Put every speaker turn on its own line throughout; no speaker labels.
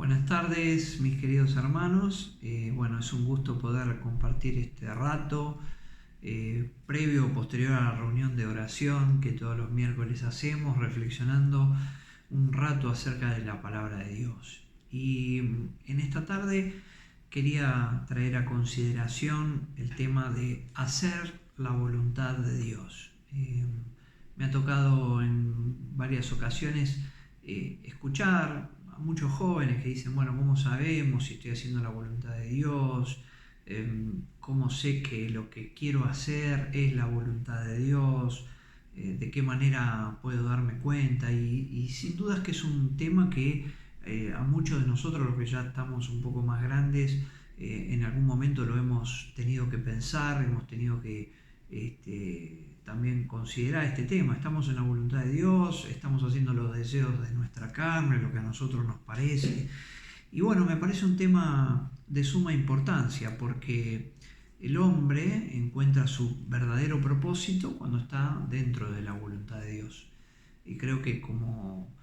Buenas tardes, mis queridos hermanos. Es un gusto poder compartir este rato previo o posterior a la reunión de oración que todos los miércoles hacemos, reflexionando un rato acerca de la palabra de Dios. Y en esta tarde quería traer a consideración el tema de hacer la voluntad de Dios. Me ha tocado en varias ocasiones escuchar a muchos jóvenes que dicen, bueno, ¿cómo sabemos si estoy haciendo la voluntad de Dios? ¿Cómo sé que lo que quiero hacer es la voluntad de Dios? ¿De qué manera puedo darme cuenta? Y sin duda es que es un tema que a muchos de nosotros, los que ya estamos un poco más grandes, en algún momento lo hemos tenido que pensar, hemos tenido que también considerar este tema. Estamos en la voluntad de Dios, estamos haciendo los deseos de nuestra carne, lo que a nosotros nos parece. Y bueno, me parece un tema de suma importancia porque el hombre encuentra su verdadero propósito cuando está dentro de la voluntad de Dios. Y creo que como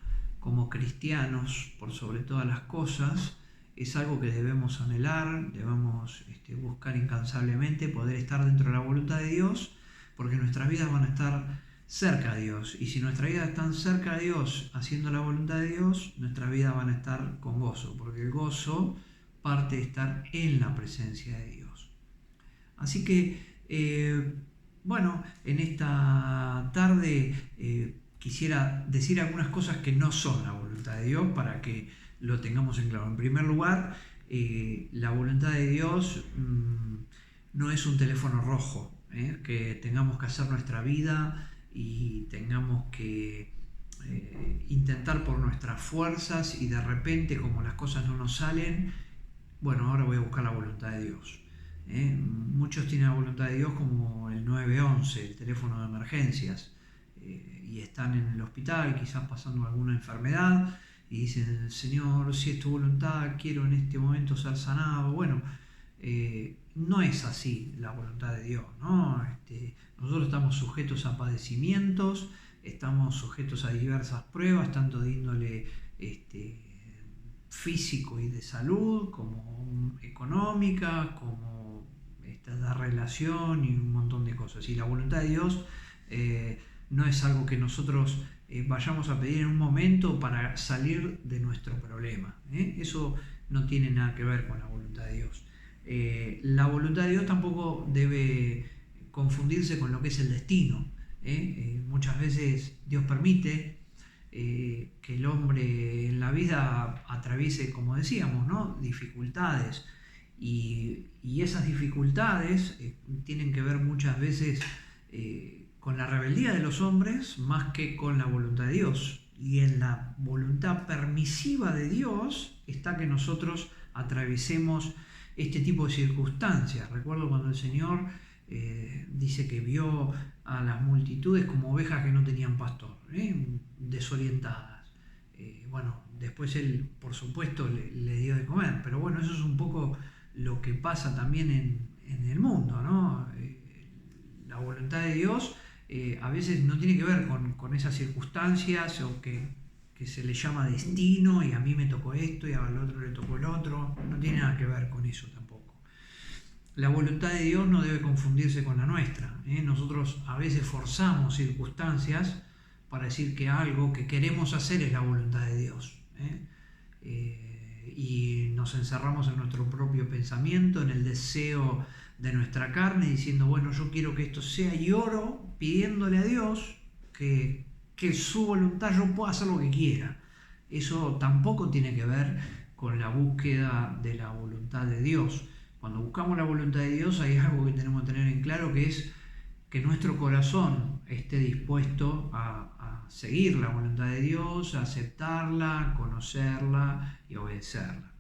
cristianos, por sobre todas las cosas, es algo que debemos anhelar, debemos buscar incansablemente poder estar dentro de la voluntad de Dios, porque nuestras vidas van a estar cerca de Dios. Y si nuestras vidas están cerca de Dios, haciendo la voluntad de Dios, nuestras vidas van a estar con gozo, porque el gozo parte de estar en la presencia de Dios. Así que, en esta tarde quisiera decir algunas cosas que no son la voluntad de Dios para que lo tengamos en claro. En primer lugar, la voluntad de Dios no es un teléfono rojo, que tengamos que hacer nuestra vida y tengamos que intentar por nuestras fuerzas, y de repente, como las cosas no nos salen, bueno, ahora voy a buscar la voluntad de Dios. Muchos tienen la voluntad de Dios como el 911, el teléfono de emergencias, y están en el hospital quizás pasando alguna enfermedad y dicen, Señor, si es tu voluntad, quiero en este momento ser sanado. Bueno, no es así la voluntad de Dios, ¿no? Nosotros estamos sujetos a padecimientos, estamos sujetos a diversas pruebas, tanto de índole físico y de salud, como económica, como de relación y un montón de cosas. Y la voluntad de Dios no es algo que nosotros vayamos a pedir en un momento para salir de nuestro problema. Eso no tiene nada que ver con la voluntad de Dios. La voluntad de Dios tampoco debe confundirse con lo que es el destino. Muchas veces Dios permite que el hombre en la vida atraviese, como decíamos, ¿no?, dificultades. Y esas dificultades tienen que ver muchas veces con la rebeldía de los hombres más que con la voluntad de Dios. Y en la voluntad permisiva de Dios está que nosotros atravesemos este tipo de circunstancias. Recuerdo cuando el Señor dice que vio a las multitudes como ovejas que no tenían pastor, desorientadas. Después Él, por supuesto, le dio de comer, pero bueno, eso es un poco lo que pasa también en el mundo, ¿no? La voluntad de Dios a veces no tiene que ver con esas circunstancias o que se le llama destino y a mí me tocó esto y al otro le tocó el otro. No tiene nada que ver con eso tampoco. La voluntad de Dios no debe confundirse con la nuestra. Nosotros a veces forzamos circunstancias para decir que algo que queremos hacer es la voluntad de Dios. Y nos encerramos en nuestro propio pensamiento, en el deseo de nuestra carne, diciendo, bueno, yo quiero que esto sea, y oro pidiéndole a Dios que su voluntad yo pueda hacer lo que quiera. Eso tampoco tiene que ver con la búsqueda de la voluntad de Dios. Cuando buscamos la voluntad de Dios hay algo que tenemos que tener en claro, que es que nuestro corazón esté dispuesto a seguir la voluntad de Dios, a aceptarla, conocerla y obedecerla.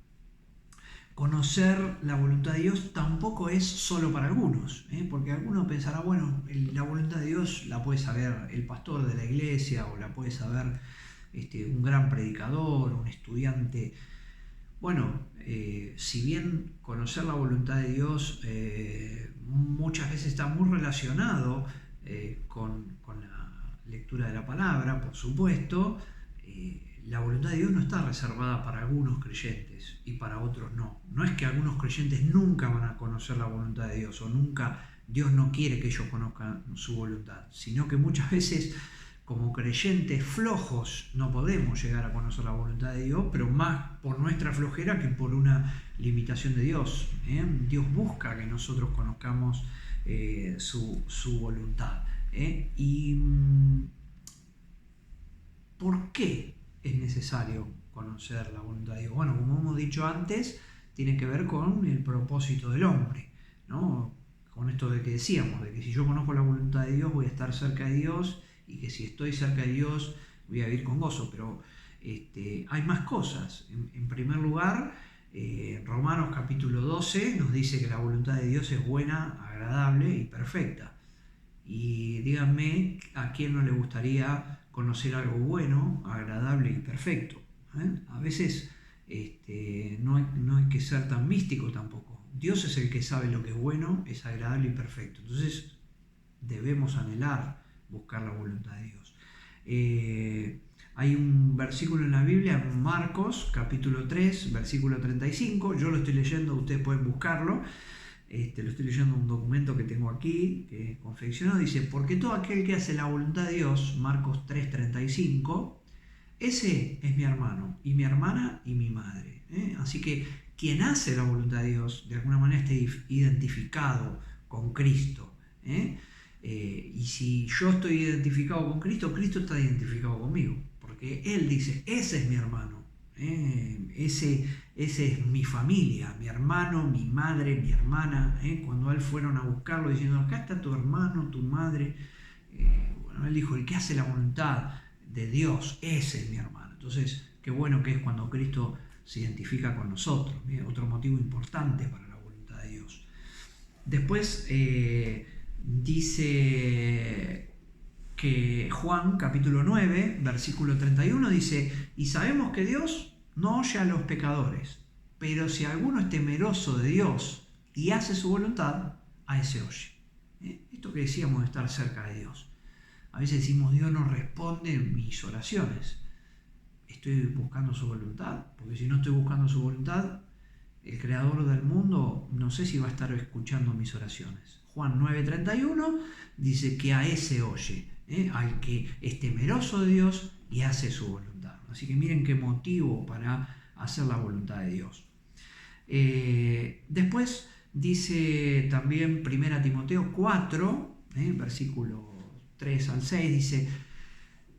Conocer la voluntad de Dios tampoco es solo para algunos, porque algunos pensarán, bueno, la voluntad de Dios la puede saber el pastor de la iglesia o la puede saber un gran predicador, un estudiante. Bueno, si bien conocer la voluntad de Dios muchas veces está muy relacionado con la lectura de la palabra, por supuesto, la voluntad de Dios no está reservada para algunos creyentes y para otros no. No es que algunos creyentes nunca van a conocer la voluntad de Dios o nunca Dios no quiere que ellos conozcan su voluntad, sino que muchas veces como creyentes flojos no podemos llegar a conocer la voluntad de Dios, pero más por nuestra flojera que por una limitación de Dios. Dios busca que nosotros conozcamos su voluntad. ¿Y por qué es necesario conocer la voluntad de Dios? Bueno, como hemos dicho antes, tiene que ver con el propósito del hombre, ¿no? Con esto de que decíamos, de que si yo conozco la voluntad de Dios voy a estar cerca de Dios, y que si estoy cerca de Dios voy a vivir con gozo. Pero hay más cosas. En primer lugar, Romanos capítulo 12 nos dice que la voluntad de Dios es buena, agradable y perfecta. Y díganme, ¿a quién no le gustaría conocer algo bueno, agradable y perfecto? A veces no hay que ser tan místico tampoco. Dios es el que sabe lo que es bueno, es agradable y perfecto. Entonces debemos anhelar buscar la voluntad de Dios. Hay un versículo en la Biblia, Marcos capítulo 3, versículo 35, yo lo estoy leyendo, ustedes pueden buscarlo, lo estoy leyendo en un documento que tengo aquí, que confeccionó, dice, porque todo aquel que hace la voluntad de Dios, Marcos 3, 35, ese es mi hermano, y mi hermana, y mi madre. Así que quien hace la voluntad de Dios, de alguna manera está identificado con Cristo. Y si yo estoy identificado con Cristo, Cristo está identificado conmigo, porque Él dice, ese es mi hermano, ese es mi familia, mi hermano, mi madre, mi hermana. Cuando Él fueron a buscarlo diciendo, acá está tu hermano, tu madre, bueno, Él dijo, el que hace la voluntad de Dios, ese es mi hermano. Entonces, qué bueno que es cuando Cristo se identifica con nosotros. Otro motivo importante para la voluntad de Dios. Después dice que Juan capítulo 9 versículo 31 dice, y sabemos que Dios no oye a los pecadores, pero si alguno es temeroso de Dios y hace su voluntad, a ese oye. Esto que decíamos de estar cerca de Dios. A veces decimos, Dios no responde en mis oraciones. Estoy buscando su voluntad, porque si no estoy buscando su voluntad, el creador del mundo no sé si va a estar escuchando mis oraciones. Juan 9:31 dice que a ese oye, al que es temeroso de Dios y hace su voluntad. Así que miren qué motivo para hacer la voluntad de Dios. Después dice también 1 Timoteo 4, versículo 3 al 6, dice,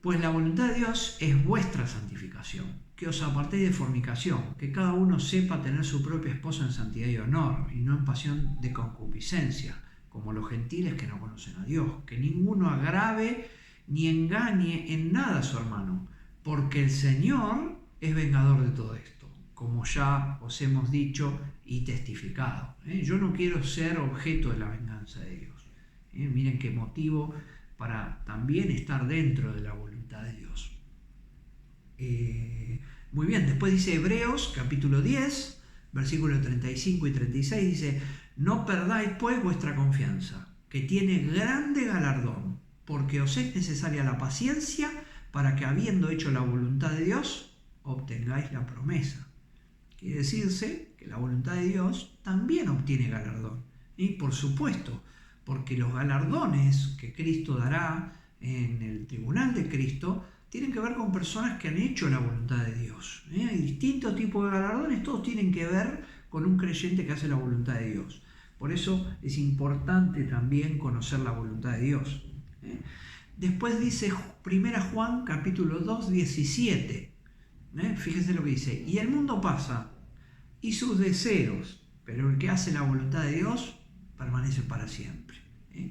pues la voluntad de Dios es vuestra santificación, que os apartéis de fornicación, que cada uno sepa tener su propia esposa en santidad y honor, y no en pasión de concupiscencia, como los gentiles que no conocen a Dios, que ninguno agrave ni engañe en nada a su hermano, porque el Señor es vengador de todo esto, como ya os hemos dicho y testificado. Yo no quiero ser objeto de la venganza de Dios. Miren qué motivo para también estar dentro de la voluntad de Dios. Muy bien, después dice Hebreos capítulo 10, versículos 35 y 36, dice, no perdáis pues vuestra confianza, que tiene grande galardón, porque os es necesaria la paciencia para que habiendo hecho la voluntad de Dios, obtengáis la promesa. Quiere decirse que la voluntad de Dios también obtiene galardón. Y por supuesto, porque los galardones que Cristo dará en el tribunal de Cristo tienen que ver con personas que han hecho la voluntad de Dios. Hay distintos tipos de galardones, todos tienen que ver con un creyente que hace la voluntad de Dios. Por eso es importante también conocer la voluntad de Dios. Después dice 1 Juan capítulo 2, 17. Fíjense lo que dice, y el mundo pasa y sus deseos, pero el que hace la voluntad de Dios permanece para siempre.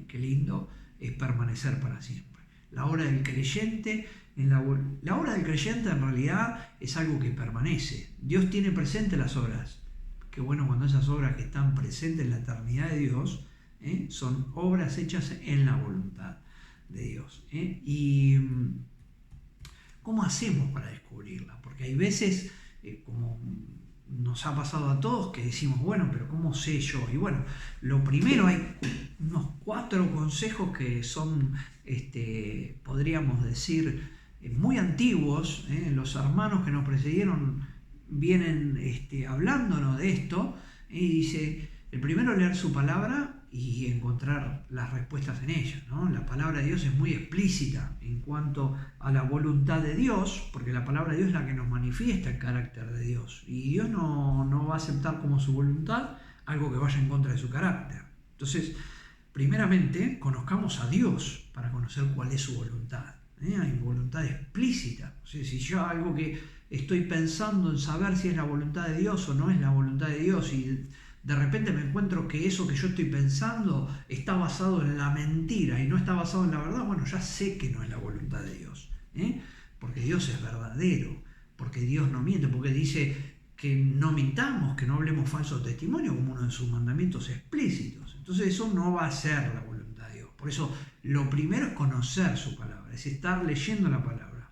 Qué lindo es permanecer para siempre. La obra del creyente, la obra del creyente en realidad es algo que permanece. Dios tiene presente las obras. Qué bueno cuando esas obras que están presentes en la eternidad de Dios son obras hechas en la voluntad de Dios. Y ¿cómo hacemos para descubrirla? Porque hay veces, como nos ha pasado a todos, que decimos, bueno, pero ¿cómo sé yo? Y bueno, lo primero, hay unos 4 consejos que son, podríamos decir, muy antiguos, los hermanos que nos precedieron vienen hablándonos de esto, y dice, el primero leer su palabra y encontrar las respuestas en ella, ¿no? La palabra de Dios es muy explícita en cuanto a la voluntad de Dios, porque la palabra de Dios es la que nos manifiesta el carácter de Dios, y Dios no va a aceptar como su voluntad algo que vaya en contra de su carácter. Entonces, primeramente, conozcamos a Dios para conocer cuál es su voluntad. Hay voluntad explícita. O sea, si yo algo que estoy pensando en saber si es la voluntad de Dios o no es la voluntad de Dios, y de repente me encuentro que eso que yo estoy pensando está basado en la mentira y no está basado en la verdad, bueno, ya sé que no es la voluntad de Dios. Porque Dios es verdadero, porque Dios no miente, porque dice que no mintamos, que no hablemos falso testimonio como uno de sus mandamientos explícitos. Entonces eso no va a ser la voluntad de Dios. Por eso lo primero es conocer su palabra, es estar leyendo la palabra.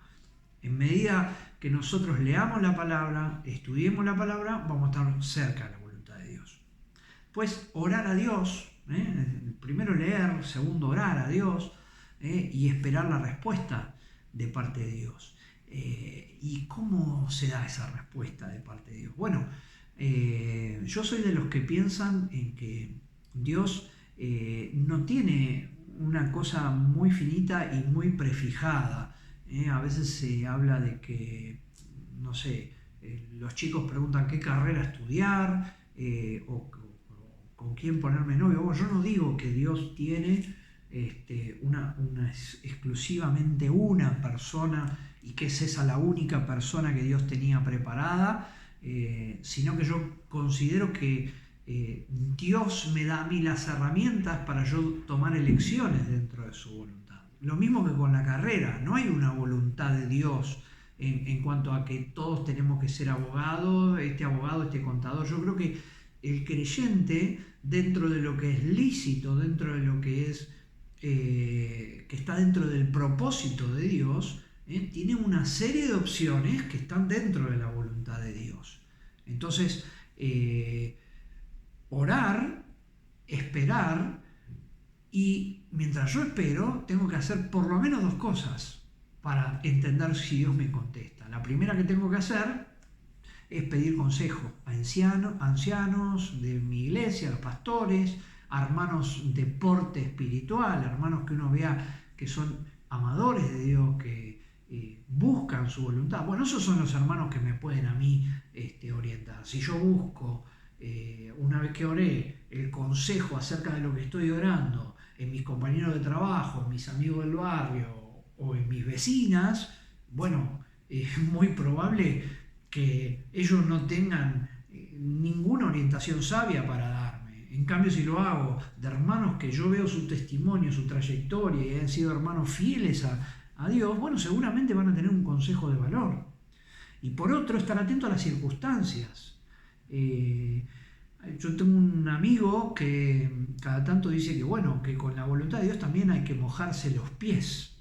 En medida que nosotros leamos la palabra, estudiemos la palabra, vamos a estar cerca de la voluntad de Dios. Pues orar a Dios, primero leer, segundo orar a Dios, y esperar la respuesta de parte de Dios. ¿Y cómo se da esa respuesta de parte de Dios? Bueno, yo soy de los que piensan en que Dios no tiene una cosa muy finita y muy prefijada. A veces se habla de que, no sé, los chicos preguntan qué carrera estudiar o con quién ponerme novio. Bueno, yo no digo que Dios tiene exclusivamente una persona y que es esa la única persona que Dios tenía preparada, sino que yo considero que Dios me da a mí las herramientas para yo tomar elecciones dentro de su voluntad. Lo mismo que con la carrera, no hay una voluntad de Dios en cuanto a que todos tenemos que ser abogados, este contador. Yo creo que el creyente, dentro de lo que es lícito, dentro de lo que es que está dentro del propósito de Dios, tiene una serie de opciones que están dentro de la voluntad de Dios. Entonces, orar, esperar, y mientras yo espero, tengo que hacer por lo menos dos cosas para entender si Dios me contesta. La primera que tengo que hacer es pedir consejo a ancianos de mi iglesia, a los pastores, a hermanos de porte espiritual, hermanos que uno vea que son amadores de Dios, que buscan su voluntad. Bueno, esos son los hermanos que me pueden a mí orientar. Si yo busco, una vez que oré, el consejo acerca de lo que estoy orando en mis compañeros de trabajo, en mis amigos del barrio o en mis vecinas, bueno, es muy probable que ellos no tengan ninguna orientación sabia para darme. En cambio, si lo hago de hermanos que yo veo su testimonio, su trayectoria y han sido hermanos fieles a Dios, bueno, seguramente van a tener un consejo de valor. Y por otro, estar atento a las circunstancias. Yo tengo un amigo que cada tanto dice que, bueno, que con la voluntad de Dios también hay que mojarse los pies.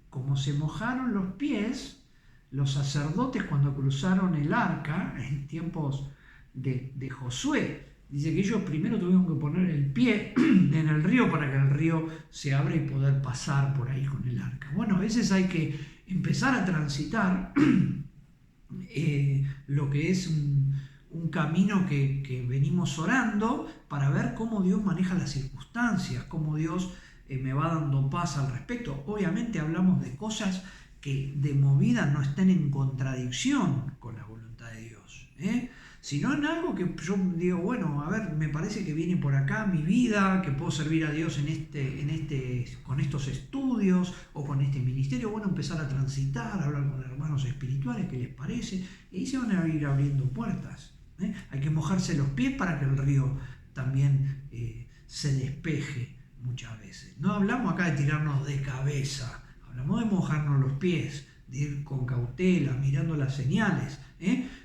Como se mojaron los pies los sacerdotes cuando cruzaron el arca en tiempos de Josué. Dice que ellos primero tuvieron que poner el pie en el río para que el río se abra y poder pasar por ahí con el arca. Bueno, a veces hay que empezar a transitar lo que es un camino que venimos orando para ver cómo Dios maneja las circunstancias, cómo Dios me va dando paz al respecto. Obviamente hablamos de cosas que de movida no estén en contradicción con la voluntad de Dios, sino en algo que yo digo, bueno, a ver, me parece que viene por acá mi vida, que puedo servir a Dios con estos estudios o con este ministerio. Bueno, empezar a transitar, a hablar con hermanos espirituales, ¿qué les parece? Y ahí se van a ir abriendo puertas. Hay que mojarse los pies para que el río también se despeje muchas veces. No hablamos acá de tirarnos de cabeza, hablamos de mojarnos los pies, de ir con cautela, mirando las señales.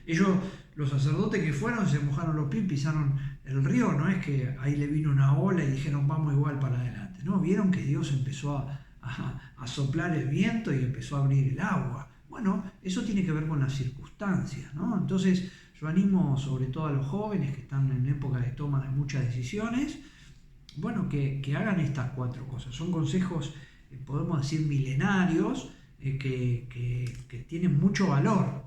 Ellos, los sacerdotes que fueron, se mojaron los pies, pisaron el río, no es que ahí le vino una ola y dijeron vamos igual para adelante. No, vieron que Dios empezó a soplar el viento y empezó a abrir el agua. Bueno, eso tiene que ver con las circunstancias, ¿no? Entonces yo animo sobre todo a los jóvenes que están en época de toma de muchas decisiones, bueno, que hagan estas cuatro cosas. Son consejos, podemos decir, milenarios, que tienen mucho valor.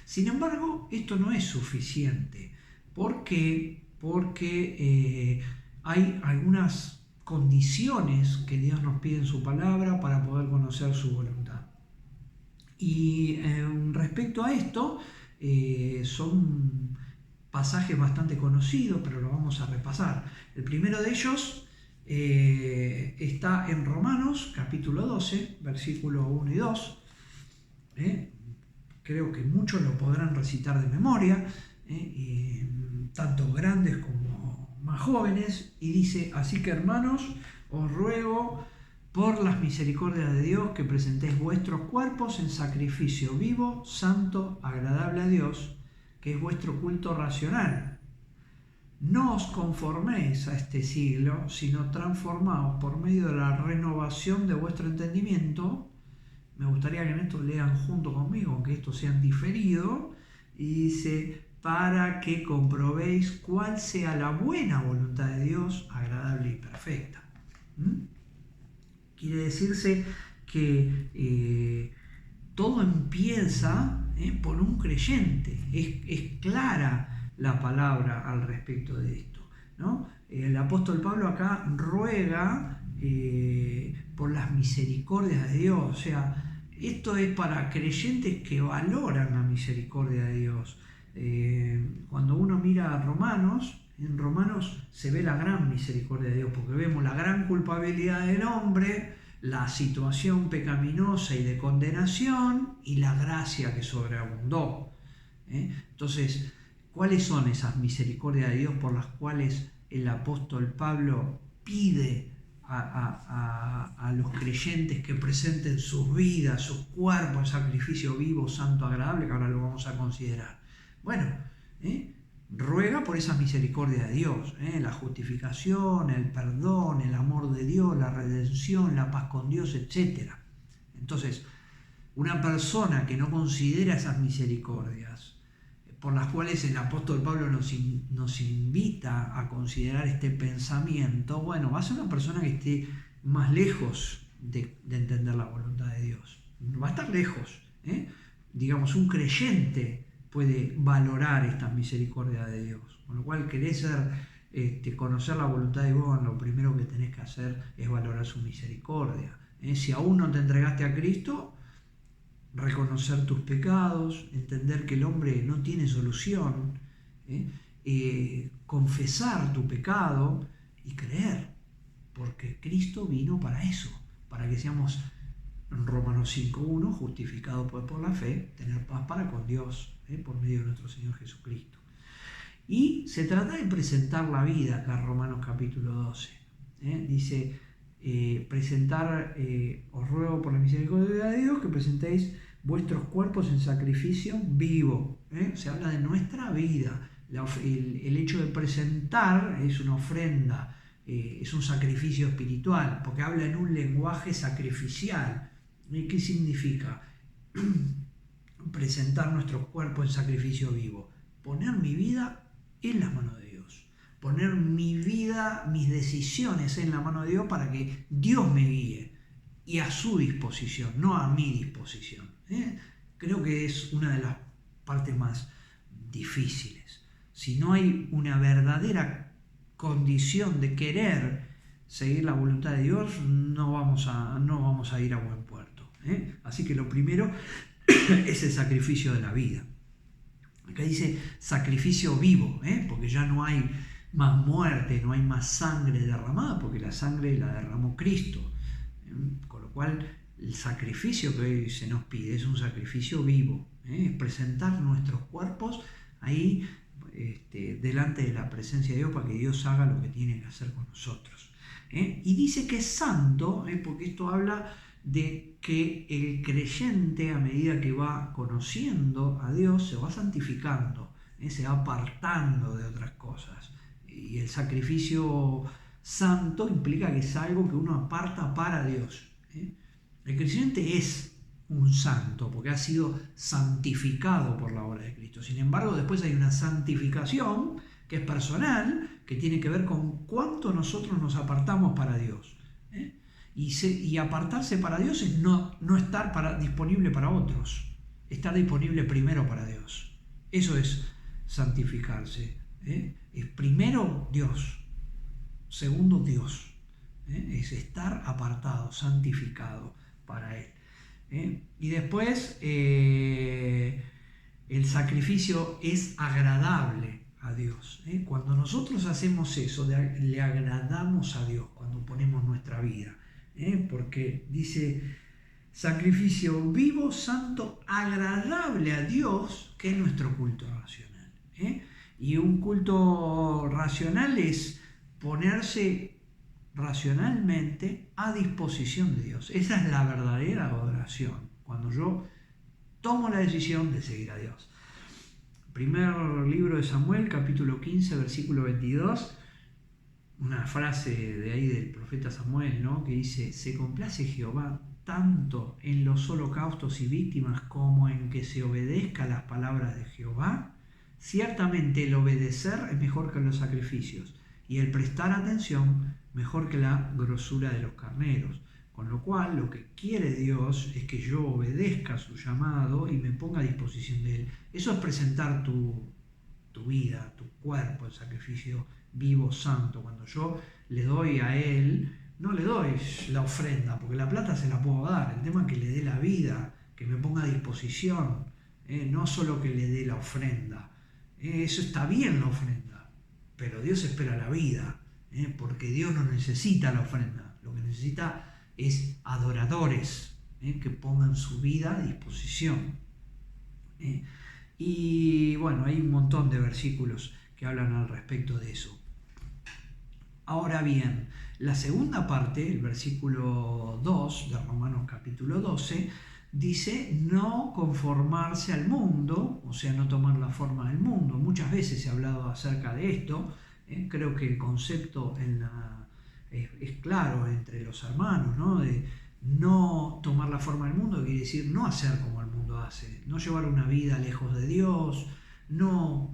Sin embargo, esto no es suficiente. ¿Por qué? Porque hay algunas condiciones que Dios nos pide en su palabra para poder conocer su voluntad. Y respecto a esto, son pasajes bastante conocidos, pero lo vamos a repasar. El primero de ellos está en Romanos, capítulo 12, versículos 1 y 2. Creo que muchos lo podrán recitar de memoria, tanto grandes como más jóvenes, y dice: así que, hermanos, os ruego por las misericordias de Dios que presentéis vuestros cuerpos en sacrificio vivo, santo, agradable a Dios, que es vuestro culto racional. No os conforméis a este siglo, sino transformaos por medio de la renovación de vuestro entendimiento. Me gustaría que en esto lean junto conmigo, aunque esto sea en diferido, y dice: para que comprobéis cuál sea la buena voluntad de Dios, agradable y perfecta. Quiere decirse que todo empieza por un creyente. Es clara la palabra al respecto de esto, ¿no? El apóstol Pablo acá ruega por las misericordias de Dios. O sea, esto es para creyentes que valoran la misericordia de Dios. Cuando uno mira a Romanos, en Romanos se ve la gran misericordia de Dios, porque vemos la gran culpabilidad del hombre, la situación pecaminosa y de condenación, y la gracia que sobreabundó. Entonces, ¿cuáles son esas misericordias de Dios por las cuales el apóstol Pablo pide a los creyentes que presenten sus vidas, sus cuerpos en sacrificio vivo, santo, agradable, que ahora lo vamos a considerar? Bueno, ruega por esa misericordia de Dios, la justificación, el perdón, el amor de Dios, la redención, la paz con Dios, etc. Entonces, una persona que no considera esas misericordias, por las cuales el apóstol Pablo nos invita a considerar este pensamiento, bueno, va a ser una persona que esté más lejos de entender la voluntad de Dios. Va a estar lejos. Digamos, un creyente puede valorar estas misericordias de Dios. Con lo cual, querés conocer la voluntad de Dios, lo primero que tenés que hacer es valorar su misericordia. Si aún no te entregaste a Cristo, reconocer tus pecados, entender que el hombre no tiene solución, confesar tu pecado y creer, porque Cristo vino para eso, para que seamos, en Romanos 5.1, justificados por la fe, tener paz para con Dios, por medio de nuestro Señor Jesucristo. Y se trata de presentar la vida, acá en Romanos capítulo 12. Dice: os ruego por la misericordia de Dios que presentéis vuestros cuerpos en sacrificio vivo. Se habla de nuestra vida. El hecho de presentar es una ofrenda, es un sacrificio espiritual, porque habla en un lenguaje sacrificial. ¿Qué significa? Presentar nuestros cuerpos en sacrificio vivo. Poner mi vida en las manos de Dios. Poner mi vida, mis decisiones en la mano de Dios para que Dios me guíe. Y a su disposición, no a mi disposición. Creo que es una de las partes más difíciles. Si no hay una verdadera condición de querer seguir la voluntad de Dios, no vamos a ir a buen puerto. Así que lo primero es el sacrificio de la vida. Acá dice sacrificio vivo, porque ya no hay más muerte, no hay más sangre derramada, porque la sangre la derramó Cristo. Con lo cual, el sacrificio que hoy se nos pide es un sacrificio vivo, es presentar nuestros cuerpos ahí delante de la presencia de Dios para que Dios haga lo que tiene que hacer con nosotros. Y dice que es santo, porque esto habla de que el creyente, a medida que va conociendo a Dios, se va santificando, se va apartando de otras cosas. Y el sacrificio santo implica que es algo que uno aparta para Dios. El creyente es un santo porque ha sido santificado por la obra de Cristo. Sin embargo, después hay una santificación que es personal, que tiene que ver con cuánto nosotros nos apartamos para Dios. Y apartarse para Dios es no estar disponible para otros, estar disponible primero para Dios. Eso es santificarse. Es primero Dios, segundo Dios. Es estar apartado, santificado para Él. Y después el sacrificio es agradable a Dios. Cuando nosotros hacemos eso, le agradamos a Dios cuando ponemos nuestra vida. Porque dice sacrificio vivo, santo, agradable a Dios, que es nuestro culto racional. Y un culto racional es ponerse racionalmente a disposición de Dios. Esa es la verdadera adoración, cuando yo tomo la decisión de seguir a Dios. Primer libro de Samuel, capítulo 15, versículo 22, una frase de ahí del profeta Samuel, ¿no? Que dice: se complace Jehová tanto en los holocaustos y víctimas como en que se obedezca las palabras de Jehová. Ciertamente el obedecer es mejor que los sacrificios, y el prestar atención mejor que la grosura de los carneros. Con lo cual, lo que quiere Dios es que yo obedezca su llamado y me ponga a disposición de Él. Eso es presentar tu vida, tu cuerpo, el sacrificio vivo, santo. Cuando yo le doy a Él, no le doy la ofrenda, porque la plata se la puedo dar. El tema es que le dé la vida, que me ponga a disposición, no solo que le dé la ofrenda. Eso está bien, la ofrenda, pero Dios espera la vida, porque Dios no necesita la ofrenda. Lo que necesita es adoradores que pongan su vida a disposición. Y bueno, hay un montón de versículos que hablan al respecto de eso. Ahora bien, la segunda parte, el versículo 2 de Romanos capítulo 12, dice no conformarse al mundo, o sea, no tomar la forma del mundo. Muchas veces se ha hablado acerca de esto. Creo que el concepto es claro entre los hermanos, ¿no? De no tomar la forma del mundo quiere decir no hacer como el mundo hace, no llevar una vida lejos de Dios, no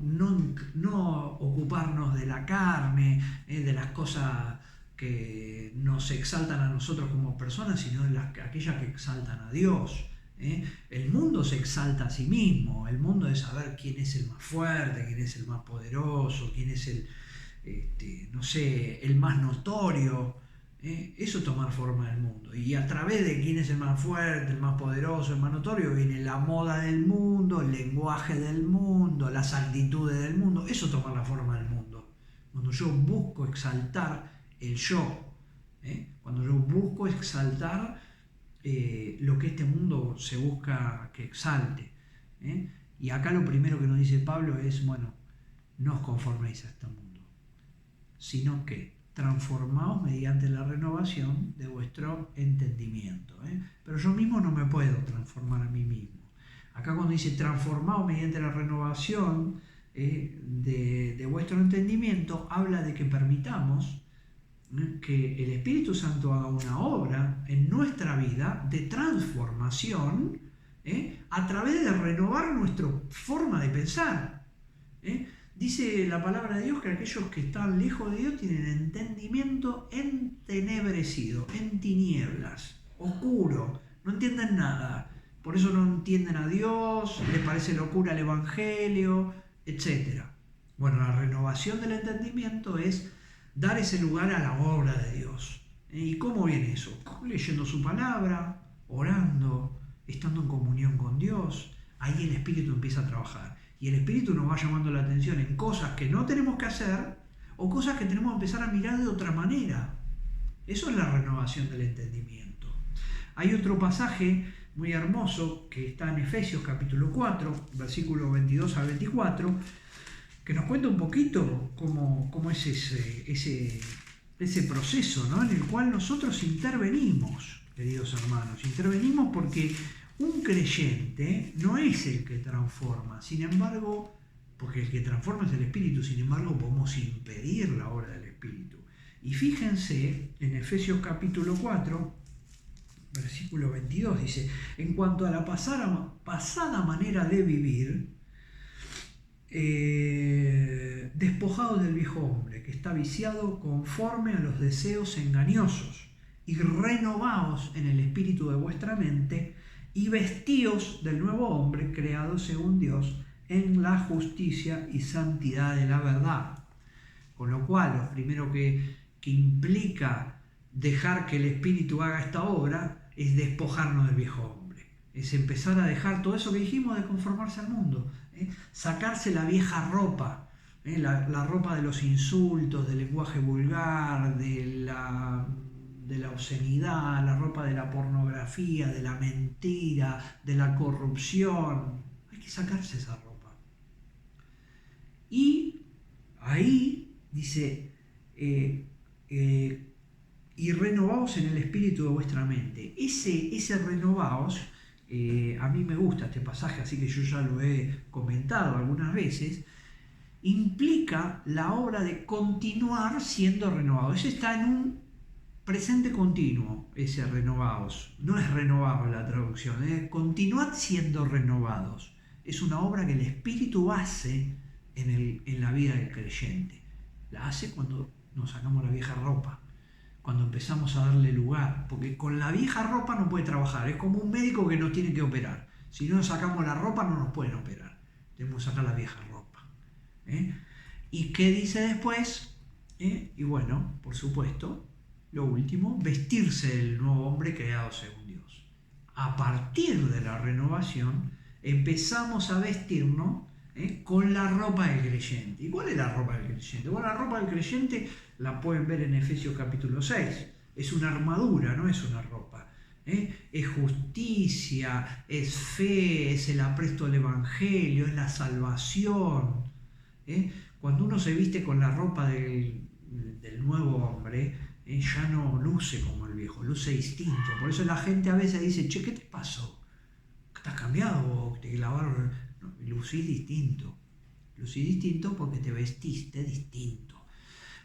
ocuparnos de la carne, de las cosas que nos exaltan a nosotros como personas, sino de aquellas que exaltan a Dios. El mundo se exalta a sí mismo, el mundo es saber quién es el más fuerte, quién es el más poderoso, quién es el más notorio. Eso tomar forma del mundo, y a través de quién es el más fuerte, el más poderoso, el más notorio, viene la moda del mundo, el lenguaje del mundo, las actitudes del mundo. Eso tomar la forma del mundo, cuando yo busco exaltar el yo, cuando yo busco exaltar lo que este mundo se busca que exalte. Y acá lo primero que nos dice Pablo es, bueno, no os conforméis a este mundo, sino que transformaos mediante la renovación de vuestro entendimiento. Pero yo mismo no me puedo transformar a mí mismo. Acá cuando dice transformaos mediante la renovación de vuestro entendimiento, habla de que permitamos que el Espíritu Santo haga una obra en nuestra vida de transformación a través de renovar nuestra forma de pensar. Dice la palabra de Dios que aquellos que están lejos de Dios tienen entendimiento entenebrecido, en tinieblas, oscuro, no entienden nada. Por eso no entienden a Dios, les parece locura el Evangelio, etc. Bueno, la renovación del entendimiento es dar ese lugar a la obra de Dios. ¿Y cómo viene eso? Leyendo su palabra, orando, estando en comunión con Dios. Ahí el Espíritu empieza a trabajar. Y el Espíritu nos va llamando la atención en cosas que no tenemos que hacer o cosas que tenemos que empezar a mirar de otra manera. Eso es la renovación del entendimiento. Hay otro pasaje muy hermoso que está en Efesios capítulo 4, versículos 22 al 24, que nos cuenta un poquito cómo es ese proceso, ¿no? En el cual nosotros intervenimos, queridos hermanos. Intervenimos porque un creyente no es el que transforma, sin embargo, porque el que transforma es el Espíritu, sin embargo podemos impedir la obra del Espíritu. Y fíjense en Efesios capítulo 4, versículo 22, dice: en cuanto a la pasada manera de vivir, despojados del viejo hombre, que está viciado conforme a los deseos engañosos, y renovaos en el espíritu de vuestra mente y vestíos del nuevo hombre creado según Dios en la justicia y santidad de la verdad. Con lo cual, lo primero que implica dejar que el espíritu haga esta obra es despojarnos del viejo hombre. Es empezar a dejar todo eso que dijimos de conformarse al mundo. Sacarse la vieja ropa. La ropa de los insultos, del lenguaje vulgar, de la obscenidad, la ropa de la pornografía, de la mentira, de la corrupción. Hay que sacarse esa ropa. Y ahí dice, y renovaos en el espíritu de vuestra mente. Ese renovaos, a mí me gusta este pasaje, así que yo ya lo he comentado algunas veces, implica la obra de continuar siendo renovado. Eso está en un presente continuo, ese renovaos. No es renovados la traducción, es continuad siendo renovados. Es una obra que el Espíritu hace en la vida del creyente. La hace cuando nos sacamos la vieja ropa, cuando empezamos a darle lugar, porque con la vieja ropa no puede trabajar. Es como un médico que nos tiene que operar. Si no nos sacamos la ropa no nos pueden operar. Tenemos que sacar la vieja ropa. ¿Y qué dice después? Y bueno, por supuesto, lo último, vestirse del nuevo hombre creado según Dios. A partir de la renovación empezamos a vestirnos con la ropa del creyente. ¿Y cuál es la ropa del creyente? Bueno, la ropa del creyente la pueden ver en Efesios capítulo 6. Es una armadura, no es una ropa. Es justicia, es fe, es el apresto del evangelio, es la salvación. Cuando uno se viste con la ropa del nuevo hombre, ya no luce como el viejo, luce distinto. Por eso la gente a veces dice, che, ¿qué te pasó? ¿Estás cambiado? ¿Te lavaron? No, lucís distinto. Lucís distinto porque te vestiste distinto.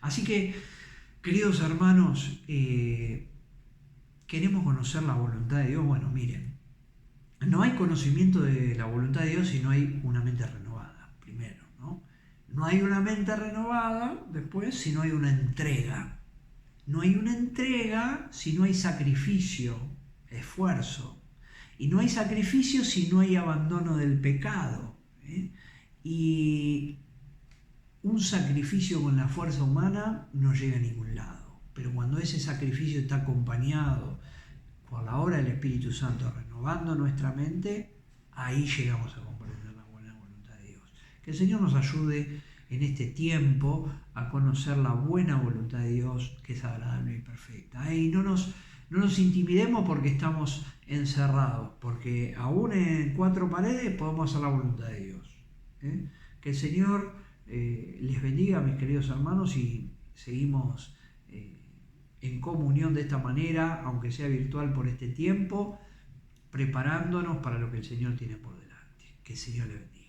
Así que, queridos hermanos, queremos conocer la voluntad de Dios. Bueno, miren, no hay conocimiento de la voluntad de Dios si no hay una mente renovada, primero, ¿no? No hay una mente renovada, después, si no hay una entrega. No hay una entrega si no hay sacrificio, esfuerzo. Y no hay sacrificio si no hay abandono del pecado. Y un sacrificio con la fuerza humana no llega a ningún lado. Pero cuando ese sacrificio está acompañado por la obra del Espíritu Santo renovando nuestra mente, ahí llegamos a comprender la buena voluntad de Dios. Que el Señor nos ayude en este tiempo a conocer la buena voluntad de Dios, que es agradable y perfecta. Y no nos intimidemos porque estamos encerrados, porque aún en cuatro paredes podemos hacer la voluntad de Dios. Que el Señor les bendiga, mis queridos hermanos, y seguimos en comunión de esta manera, aunque sea virtual por este tiempo, preparándonos para lo que el Señor tiene por delante. Que el Señor les bendiga.